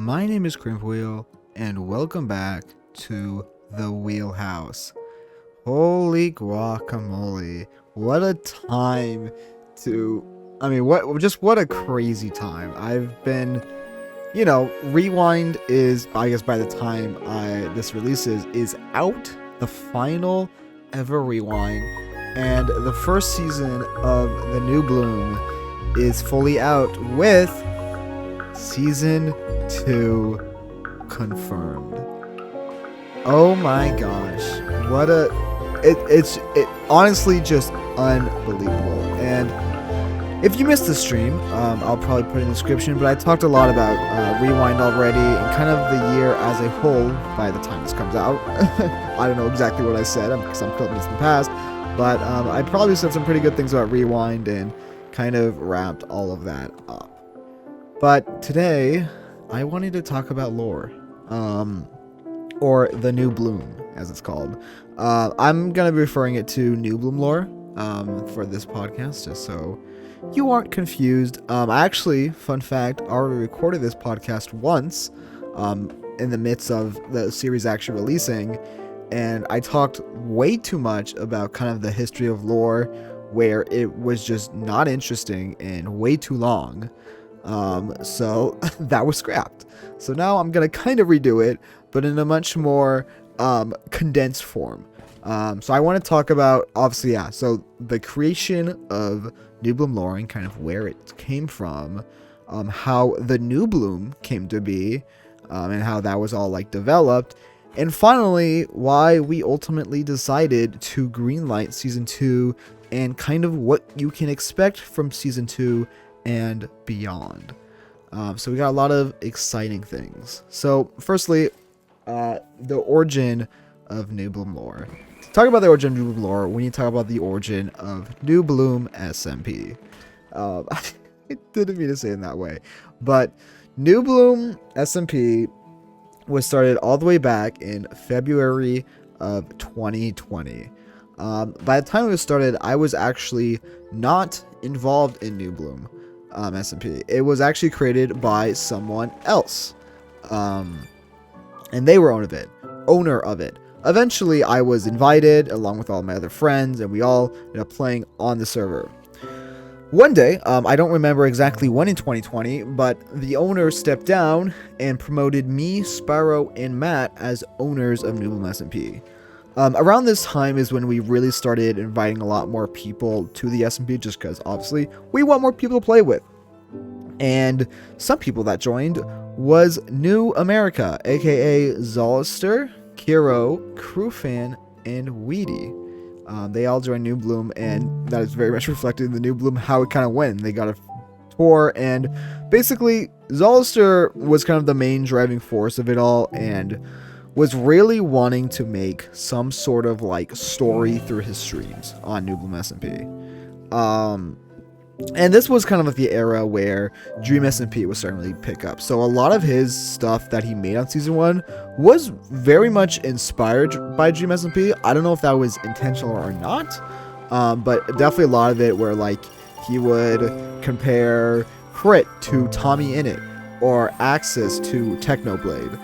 My name is Wheel, and welcome back to the Wheelhouse. Holy guacamole. What a time what a crazy time. I've been, Rewind is, I guess by the time this releases, is out, the final ever Rewind, and the first season of The New Bloom is fully out with Season 2 confirmed. Oh my gosh. It's honestly just unbelievable. And if you missed the stream, I'll probably put it in the description, but I talked a lot about Rewind already and kind of the year as a whole by the time this comes out. I don't know exactly what I said because I'm filming this in the past, but I probably said some pretty good things about Rewind and kind of wrapped all of that up. But today, I wanted to talk about lore, or the New Bloom, as it's called. I'm going to be referring it to New Bloom lore for this podcast, just so you aren't confused. Actually, fun fact, I already recorded this podcast once in the midst of the series actually releasing, and I talked way too much about kind of the history of lore, where it was just not interesting and way too long. So that was scrapped. So now I'm going to kind of redo it, but in a much more condensed form. So I want to talk about, obviously, so the creation of New Bloom lore and kind of where it came from, how the New Bloom came to be, and how that was all developed, and finally why we ultimately decided to greenlight Season 2 and kind of what you can expect from Season 2 and beyond. So we got a lot of exciting things. So firstly, the origin of New Bloom lore. To talk about the origin of New Bloom lore, we need to talk about the origin of New Bloom SMP. I didn't mean to say it in that way, but New Bloom SMP was started all the way back in February of 2020. By the time it was started, I was actually not involved in New Bloom SMP. It was actually created by someone else, and they were owner of it. Eventually, I was invited along with all my other friends, and we all ended up playing on the server. One day, I don't remember exactly when in 2020, but the owner stepped down and promoted me, Sparrow, and Matt as owners of New Bloom SMP. Around this time is when we really started inviting a lot more people to the SMP, just because obviously we want more people to play with. And some people that joined was New America, aka Zolister, Kiro, Crewfan, and Weedy. They all joined New Bloom, and that is very much reflected in the New Bloom how it kind of went. They got a tour, and basically Zolister was kind of the main driving force of it all, and was really wanting to make some sort of story through his streams on New Bloom SMP. And this was kind of the era where Dream SMP was starting to really pick up. So a lot of his stuff that he made on Season 1 was very much inspired by Dream SMP. I don't know if that was intentional or not, but definitely a lot of it where he would compare Crit to Tommy Innit or Axis to Technoblade.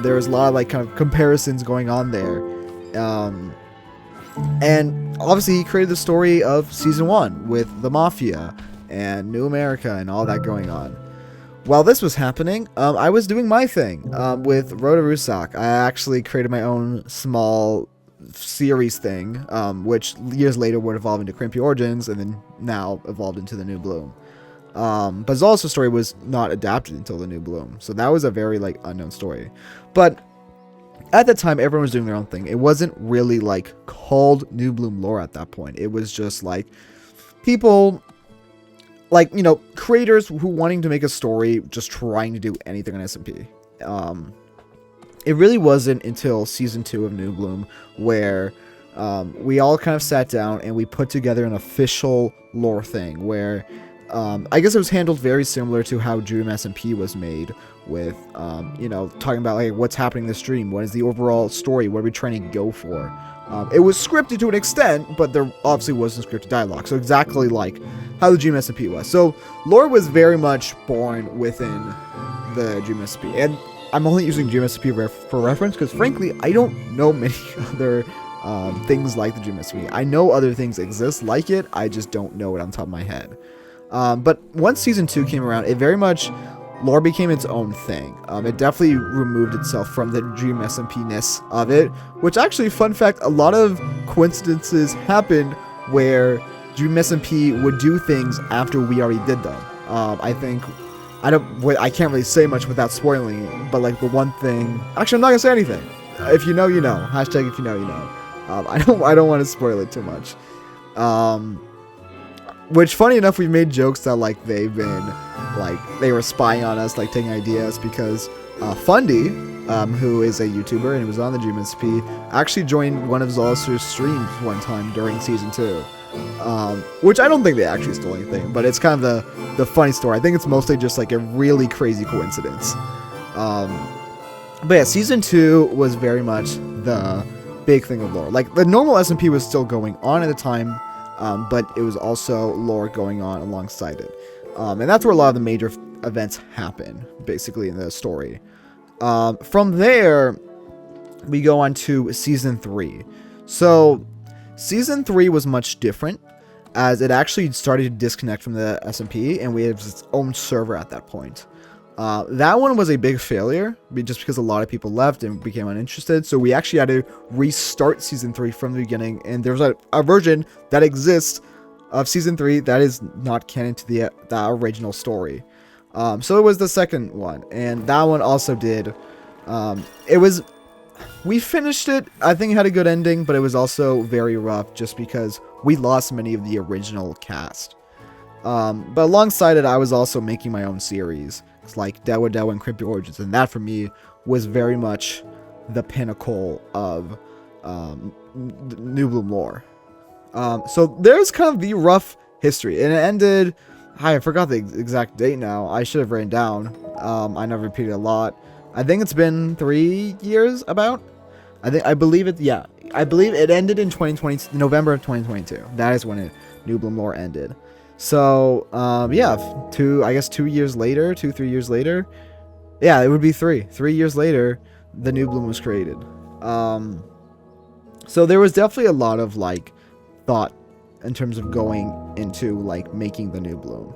There was a lot of kind of comparisons going on there. And obviously he created the story of Season 1 with the Mafia and New America and all that going on. While this was happening, I was doing my thing with Roda Rusak. I actually created my own small series thing, which years later would evolve into Crimpy Origins and then now evolved into the New Bloom. But Zolister's story was not adapted until the New Bloom, so that was a very unknown story. But at that time, everyone was doing their own thing. It wasn't really called New Bloom lore at that point. It was just people, creators who wanting to make a story, just trying to do anything on SMP. It really wasn't until Season 2 of New Bloom where we all kind of sat down and we put together an official lore thing where I guess it was handled very similar to how Dream SMP was made, with talking about what's happening in the stream, what is the overall story, what are we trying to go for. It was scripted to an extent, but there obviously wasn't scripted dialogue, so exactly how the Dream SMP was. So lore was very much born within the GMSP, and I'm only using GMSP for reference because, frankly, I don't know many other things like the GMSP. I know other things exist like it, I just don't know it on top of my head. But once Season 2 came around, it very much, lore became its own thing. It definitely removed itself from the GMSP-ness of it, which actually, fun fact, a lot of coincidences happened where GMSP would do things after we already did them. I can't really say much without spoiling it, but like the one thing, actually I'm not gonna say anything. If you know, you know. Hashtag if you know, you know. I don't want to spoil it too much. Which, funny enough, we've made jokes that like they've been like they were spying on us, like taking ideas, because Fundy, who is a YouTuber and was on the GMSP, actually joined one of Zolster's streams one time during Season 2. Which I don't think they actually stole anything, but it's kind of the funny story. I think it's mostly just like a really crazy coincidence. But yeah, Season 2 was very much the big thing of lore. Like, the normal SMP was still going on at the time, but it was also lore going on alongside it. And that's where a lot of the major events happen, basically, in the story. From there, we go on to Season 3. So, Season 3 was much different, as it actually started to disconnect from the SMP, and we had its own server at that point. That one was a big failure, just because a lot of people left and became uninterested, so we actually had to restart Season 3 from the beginning, and there's a version that exists of Season 3 that is not canon to the original story. So it was the second one, and that one also did, we finished it, I think it had a good ending, but it was also very rough, just because we lost many of the original cast. But alongside it, I was also making my own series, like Dewa Dewa and Creepy Origins, and that for me was very much the pinnacle of New Bloom lore. So there's kind of the rough history, and it ended, I forgot the exact date now, I should have written down, I know I've repeated a lot. I think it's been 3 years about. I believe it ended in 2020, November of 2022. That is when New Bloom lore ended. So, yeah, 3 years later, yeah, it would be 3 years later, the New Bloom was created. So there was definitely a lot of, like, thought in terms of going into, like, making the New Bloom.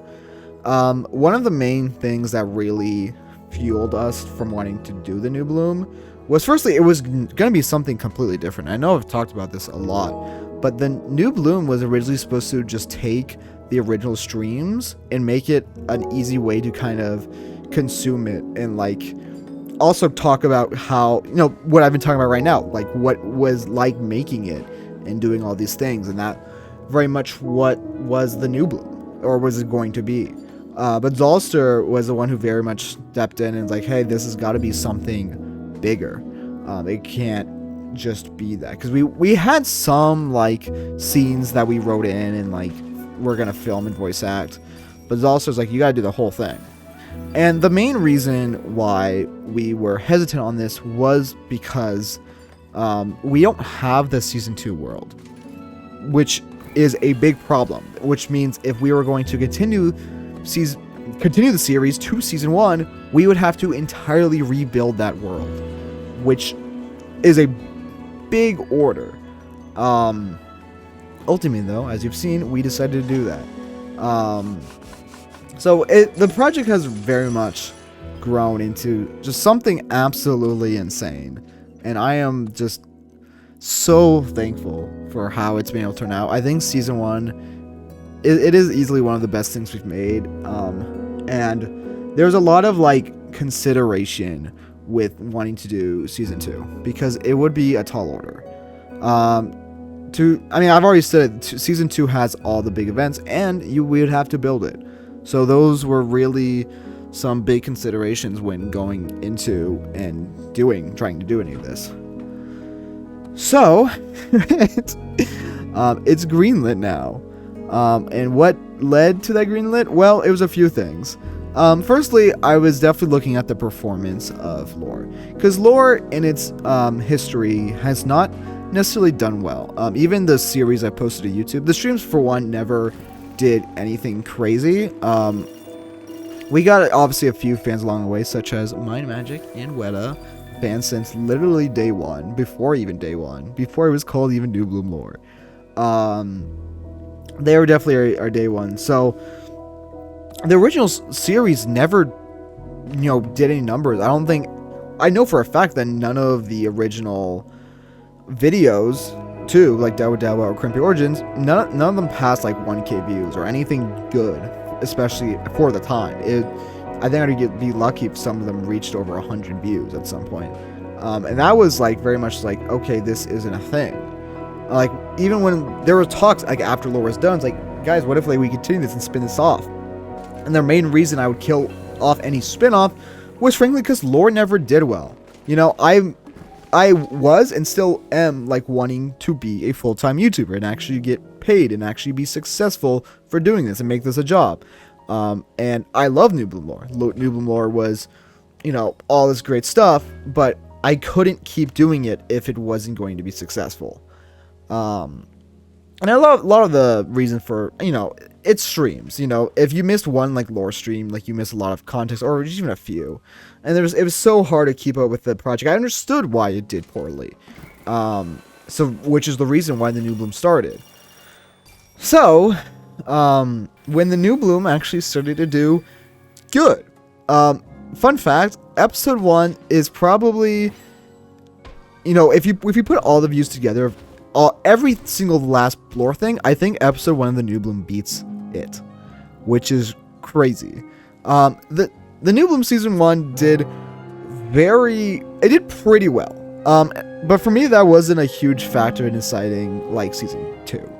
One of the main things that really fueled us from wanting to do the New Bloom was, firstly, it was going to be something completely different. I know I've talked about this a lot, but the New Bloom was originally supposed to just take the original streams and make it an easy way to kind of consume it, and like also talk about how, you know, what I've been talking about right now, like what was like making it and doing all these things, and that very much what was the New Bloom, or was it going to be. But Zolster was the one who very much stepped in and was like, hey, this has got to be something bigger. It can't just be that, because we had some like scenes that we wrote in and like we're gonna film and voice act, but Zolster's like, you gotta do the whole thing. And the main reason why we were hesitant on this was because we don't have the Season 2 world, which is a big problem, which means if we were going to continue the series to Season 1, we would have to entirely rebuild that world, which is a big order. Ultimately, though, as you've seen, we decided to do that. So the project has very much grown into just something absolutely insane, and I am just so thankful for how it's been able to turn out. I think Season 1, it is easily one of the best things we've made, and there's a lot of like consideration with wanting to do Season 2, because it would be a tall order. I've already said it, Season 2 has all the big events, and we would have to build it. So those were really some big considerations when going into and trying to do any of this. So, it's greenlit now. And what led to that greenlit? Well, it was a few things. Firstly, I was definitely looking at the performance of lore, because lore in its history has not necessarily done well. Even the series I posted to YouTube, the streams for one never did anything crazy. We got obviously a few fans along the way, such as Mind Magic and Weta, fans since literally day one, before it was called even New Bloom Lore. They were definitely our day one. So the original series never, did any numbers. I know for a fact that none of the original videos, too, like Dawa Dawa or Crimpy Origins, none of them passed like 1K views or anything good, especially for the time. I think I'd be lucky if some of them reached over 100 views at some point. And that was like very much like, okay, this isn't a thing. Like, even when there were talks like after lore was done, it's like, guys, what if like we continue this and spin this off? And the main reason I would kill off any spin-off was frankly because lore never did well. I was and still am like wanting to be a full-time YouTuber and actually get paid and actually be successful for doing this and make this a job. And I love New Bloom Lore. New Bloom Lore was, all this great stuff, but I couldn't keep doing it if it wasn't going to be successful. And I love a lot of the reason for, it's streams. If you missed one like lore stream, like you missed a lot of context or just even a few. And it was so hard to keep up with the project. I understood why it did poorly. Which is the reason why the New Bloom started. So, when the New Bloom actually started to do good. Fun fact, episode 1 is probably, if you put all the views together, every single last lore thing, I think episode 1 of the New Bloom beats it, which is crazy. The New Bloom season 1 did pretty well. But for me, that wasn't a huge factor in deciding like season 2.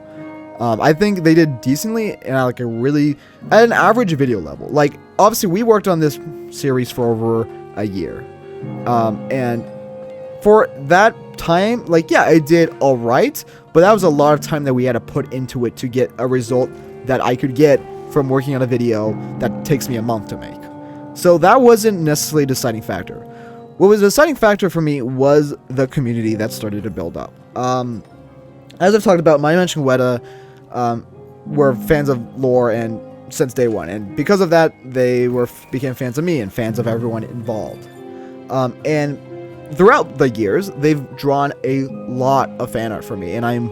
I think they did decently and at an average video level. Like, obviously we worked on this series for over a year. And for that time, it did all right, but that was a lot of time that we had to put into it to get a result that I could get from working on a video that takes me a month to make. So that wasn't necessarily a deciding factor. What was a deciding factor for me was the community that started to build up. As I've talked about, my mention Weta were fans of lore and since day one, and because of that, they became fans of me and fans of everyone involved. And throughout the years, they've drawn a lot of fan art for me, and I'm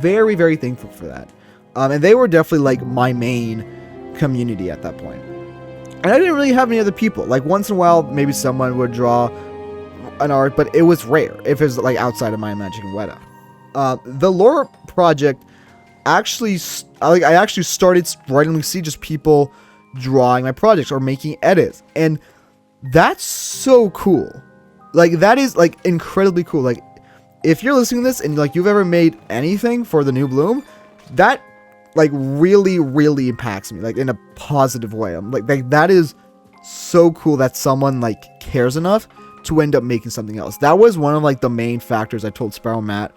very, very thankful for that. And they were definitely like my main community at that point. And I didn't really have any other people. Like, once in a while, maybe someone would draw an art, but it was rare if it was like outside of my Magic and Weta. The lore project actually, I actually started randomly see just people drawing my projects or making edits, and that's so cool. Like, that is like incredibly cool. Like, if you're listening to this and like you've ever made anything for the New Bloom, that like really, really impacts me like in a positive way. I'm like that is so cool that someone like cares enough to end up making something else. That was one of like the main factors I told Sparrow Matt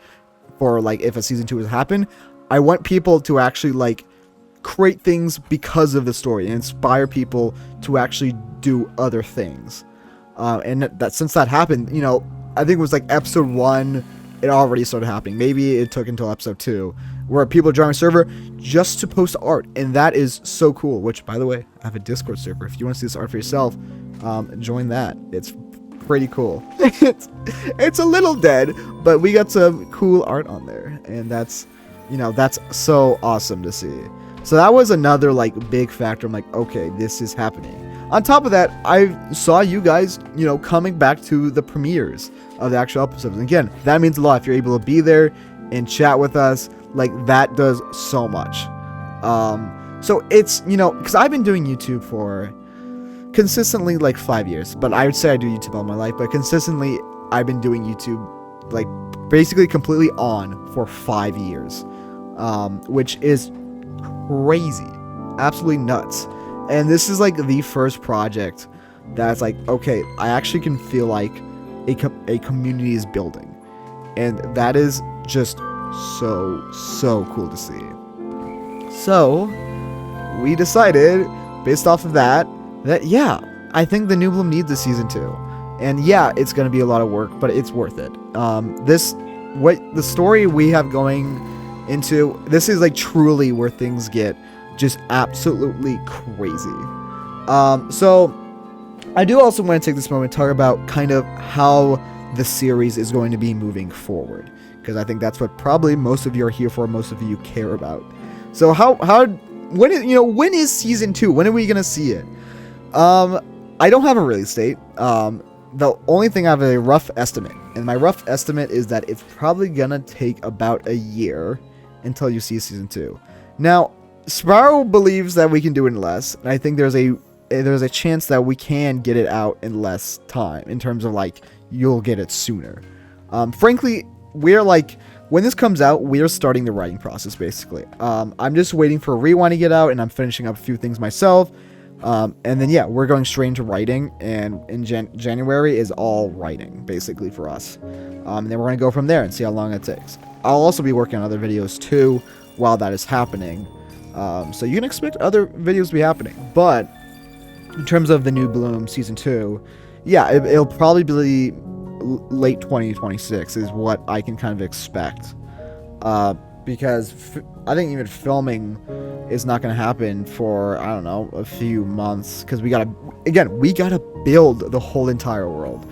for like if a season 2 would happen. I want people to actually like create things because of the story and inspire people to actually do other things. And that since that happened, I think it was like episode 1, it already started happening. Maybe it took until episode 2 where people join my server just to post art. And that is so cool, which by the way, I have a Discord server. If you want to see this art for yourself, join that. It's pretty cool. it's a little dead, but we got some cool art on there. And that's so awesome to see. So that was another like big factor. I'm like, okay, this is happening. On top of that, I saw you guys, coming back to the premieres of the actual episodes. And again, that means a lot. If you're able to be there and chat with us, like that does so much. So it's, because I've been doing YouTube for consistently like 5 years, but I would say I do YouTube all my life, but consistently I've been doing YouTube like basically completely on for 5 years, which is crazy, absolutely nuts. And this is like the first project that's like, okay, I actually can feel like a community is building, and that is just so cool to see. So we decided based off of that yeah, I think the New Bloom needs a season 2, and yeah, it's gonna be a lot of work, but it's worth it. The story we have going into this is like truly where things get just absolutely crazy. So I do also want to take this moment to talk about kind of how the series is going to be moving forward, because I think that's what probably most of you are here for, most of you care about. So when is season 2? When are we gonna see it? I don't have a release date. The only thing I have a rough estimate, and my rough estimate is that it's probably gonna take about a year until you see season 2. Now, Sparrow believes that we can do it in less, and I think there's a chance that we can get it out in less time, in terms of like you'll get it sooner. Frankly, we're like, when this comes out, we're starting the writing process basically. I'm just waiting for Rewind to get out, and I'm finishing up a few things myself. And then yeah, we're going straight into writing, and in January is all writing basically for us. And then we're gonna go from there and see how long it takes. I'll also be working on other videos too while that is happening. So you can expect other videos to be happening. But in terms of the New Bloom season 2, yeah, it'll probably be late 2026 is what I can kind of expect. Because I think even filming is not going to happen for, I don't know, a few months, because we gotta build the whole entire world.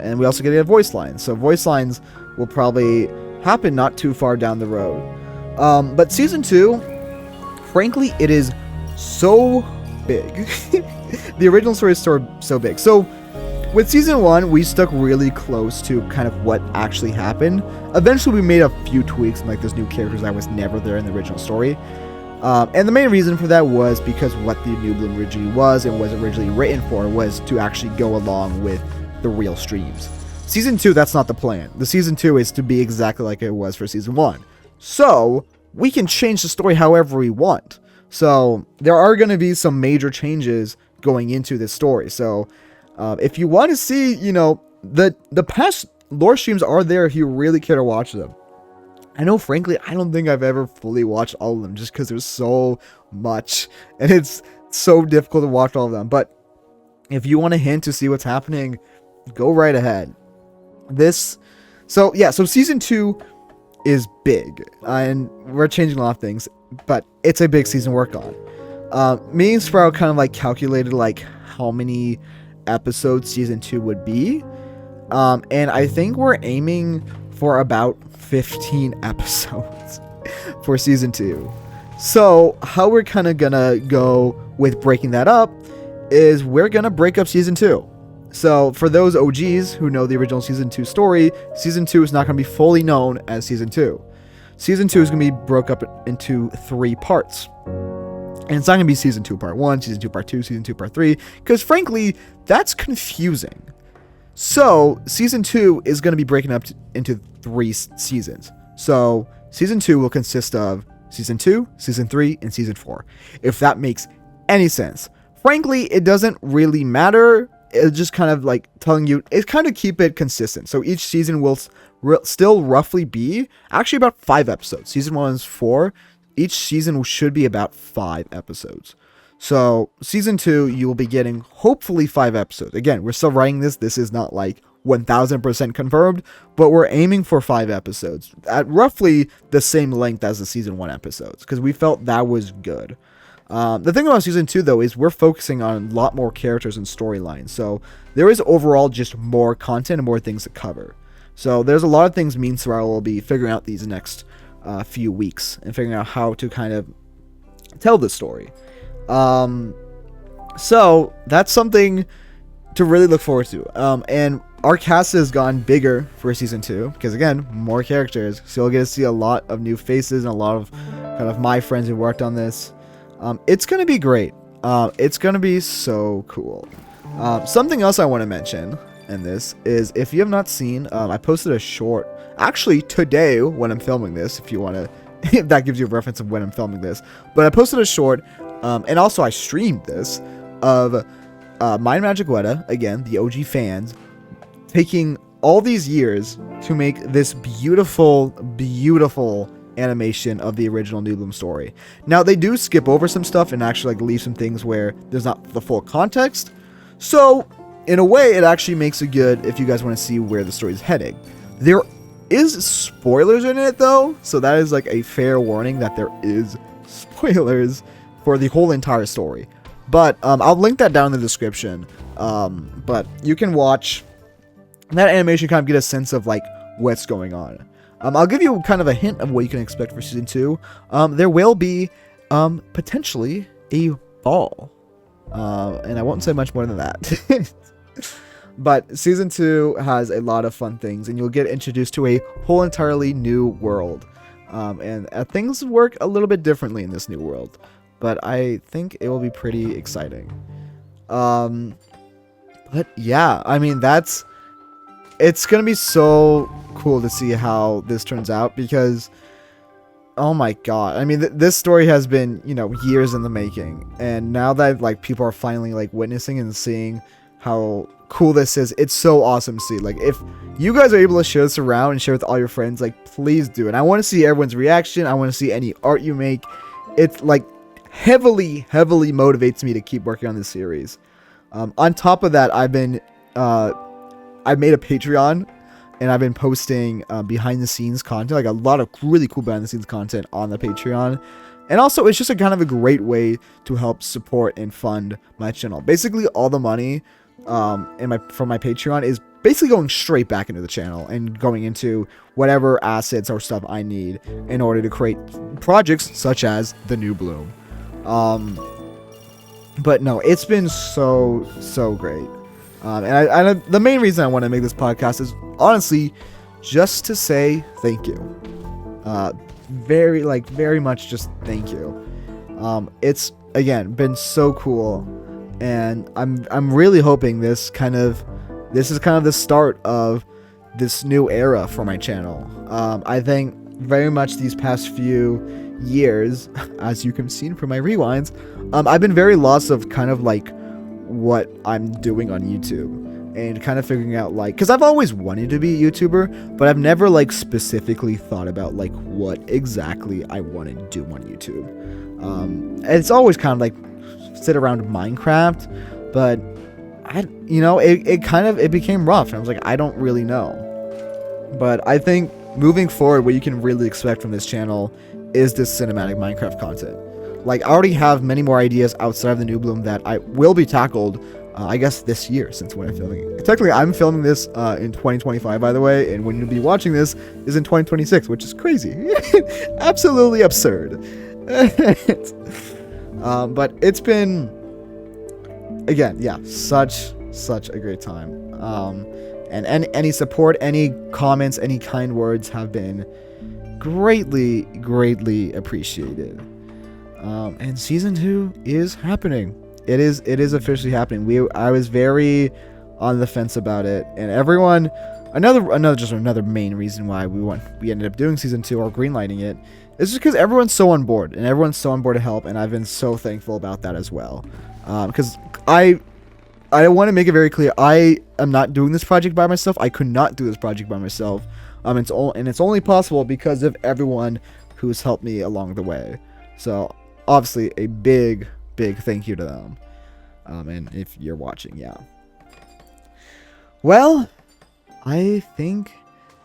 And we also get a voice lines. So voice lines will probably happen not too far down the road. But season 2, frankly, it is so big. The original story is so big. So with season 1, we stuck really close to kind of what actually happened. Eventually, we made a few tweaks, like there's new characters that was never there in the original story. And the main reason for that was because what the New Bloom originally was and was originally written for was to actually go along with the real streams. Season 2, that's not the plan. The season 2 is to be exactly like it was for season 1. So we can change the story however we want. So there are going to be some major changes going into this story. So if you want to see, the past lore streams are there if you really care to watch them. I know, frankly, I don't think I've ever fully watched all of them just because there's so much and it's so difficult to watch all of them. But if you want a hint to see what's happening, go right ahead. So season 2 is big, and we're changing a lot of things, but it's a big season to work on. Me and Sprout kind of like calculated like how many episodes season 2 would be, and I think we're aiming for about 15 episodes for season 2. So how we're kind of gonna go with breaking that up is we're gonna break up season 2. So for those OGs who know the original season 2 story, season 2 is not going to be fully known as season 2. Season 2 is going to be broke up into 3 parts. And it's not going to be season 2 part 1, season 2 part 2, season 2 part 3, because frankly, that's confusing. So season 2 is going to be breaking up into 3 seasons. So season 2 will consist of season 2, season 3, and season 4. If that makes any sense. Frankly, it doesn't really matter. It's just kind of like telling you, it's kind of keep it consistent. So each season will still roughly be actually about 5 episodes. Season 1 is 4. Each season should be about 5 episodes. So season 2, you will be getting hopefully 5 episodes. Again, we're still writing this. This is not like 1000% confirmed, but we're aiming for 5 episodes at roughly the same length as the season 1 episodes, because we felt that was good. The thing about season 2 though is we're focusing on a lot more characters and storylines, so there is overall just more content and more things to cover. So there's a lot of things me and Sorrel will be figuring out these next few weeks and figuring out how to kind of tell the story. So that's something to really look forward to. And our cast has gone bigger for season 2 because again, more characters, so you'll get to see a lot of new faces and a lot of kind of my friends who worked on this. It's going to be great. It's going to be so cool. Something else I want to mention in this is if you have not seen, I posted a short, actually today when I'm filming this, if you want to, if that gives you a reference of when I'm filming this, but I posted a short, and also I streamed this, of Mind Magic Weta, again, the OG fans, taking all these years to make this beautiful, beautiful animation of the original New Bloom story. Now they do skip over some stuff and actually like leave some things where there's not the full context, so in a way it actually makes it good if you guys want to see where the story is heading. There is spoilers in it though, so that is like a fair warning that there is spoilers for the whole entire story, But I'll link that down in the description. But you can watch that animation, kind of get a sense of like what's going on. I'll give you kind of a hint of what you can expect for season 2. There will be potentially a ball, and I won't say much more than that. But season 2 has a lot of fun things, and you'll get introduced to a whole entirely new world. And things work a little bit differently in this new world, but I think it will be pretty exciting. But yeah, I mean, it's gonna be so cool to see how this turns out, because oh my god, I mean, this story has been, years in the making, and now that like people are finally like witnessing and seeing how cool this is, it's so awesome to see. Like, if you guys are able to share this around and share with all your friends, like, please do. And I want to see everyone's reaction. I want to see any art you make. It's like heavily motivates me to keep working on this series. On top of that, I've made a Patreon, and I've been posting behind the scenes content, like a lot of really cool behind the scenes content on the Patreon. And also, it's just a kind of a great way to help support and fund my channel. Basically, all the money from my Patreon is basically going straight back into the channel and going into whatever assets or stuff I need in order to create projects such as the New Bloom. But no, it's been so great. And the main reason I want to make this podcast is honestly just to say thank you. Very much just thank you. It's again been so cool, and I'm really hoping this is kind of the start of this new era for my channel. I think very much these past few years, as you can see from my rewinds, I've been very lost of kind of like what I'm doing on YouTube, and kind of figuring out like, because I've always wanted to be a YouTuber, but I've never like specifically thought about like what exactly I want to do on YouTube. And it's always kind of like sit around Minecraft, but it became rough, and I was like, I don't really know. But I think moving forward, what you can really expect from this channel is this cinematic Minecraft content. Like, I already have many more ideas outside of the New Bloom that I will be tackled, I guess, this year, since when I'm filming it. Technically, I'm filming this in 2025, by the way, and when you'll be watching this is in 2026, which is crazy. Absolutely absurd. But it's been, again, yeah, such a great time. And any support, any comments, any kind words have been greatly appreciated. And season 2 is happening. It is officially happening. I was very on the fence about it, and everyone, another main reason why we ended up doing season 2 or greenlighting it is just because everyone's so on board, and everyone's so on board to help, and I've been so thankful about that as well. Because I want to make it very clear, I am not doing this project by myself. I could not do this project by myself. It's only possible because of everyone who's helped me along the way. So obviously a big thank you to them. And if you're watching, yeah. Well, I think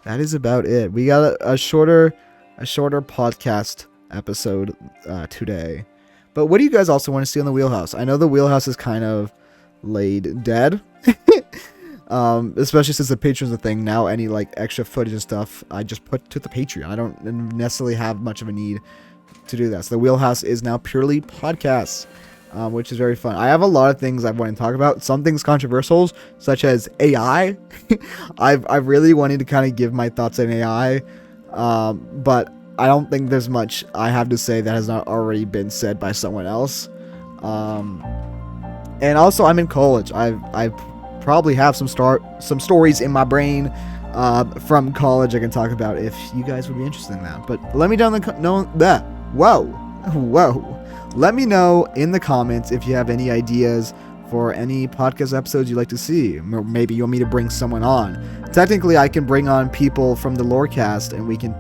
that is about it. We got a shorter podcast episode today. But what do you guys also want to see on the Wheelhouse? I know the Wheelhouse is kind of laid dead. Especially since the Patreon's a thing now. Any like extra footage and stuff I just put to the Patreon. I don't necessarily have much of a need to do that. So the Wheelhouse is now purely podcasts, which is very fun. I have a lot of things I want to talk about. Some things controversial, such as AI. I've really wanted to kind of give my thoughts on AI, but I don't think there's much I have to say that has not already been said by someone else. And also, I'm in college. I probably have some stories in my brain from college I can talk about if you guys would be interested in that. But let me know let me know in the comments if you have any ideas for any podcast episodes you'd like to see. Maybe you want me to bring someone on. Technically, I can bring on people from the Lorecast, and we can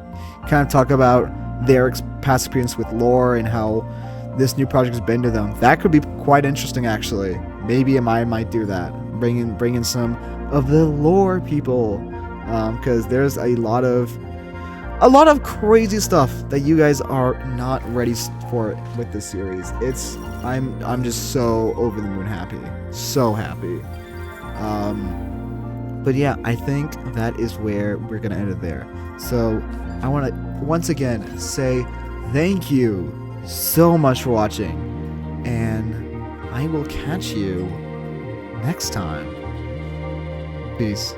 kind of talk about their past experience with lore and how this new project has been to them. That could be quite interesting, actually. Maybe I might do that. Bring in some of the lore people, because there's a lot of a lot of crazy stuff that you guys are not ready for with this series. I'm just so over the moon happy. So happy. But yeah, I think that is where we're going to end it there. So I want to once again say thank you so much for watching. And I will catch you next time. Peace.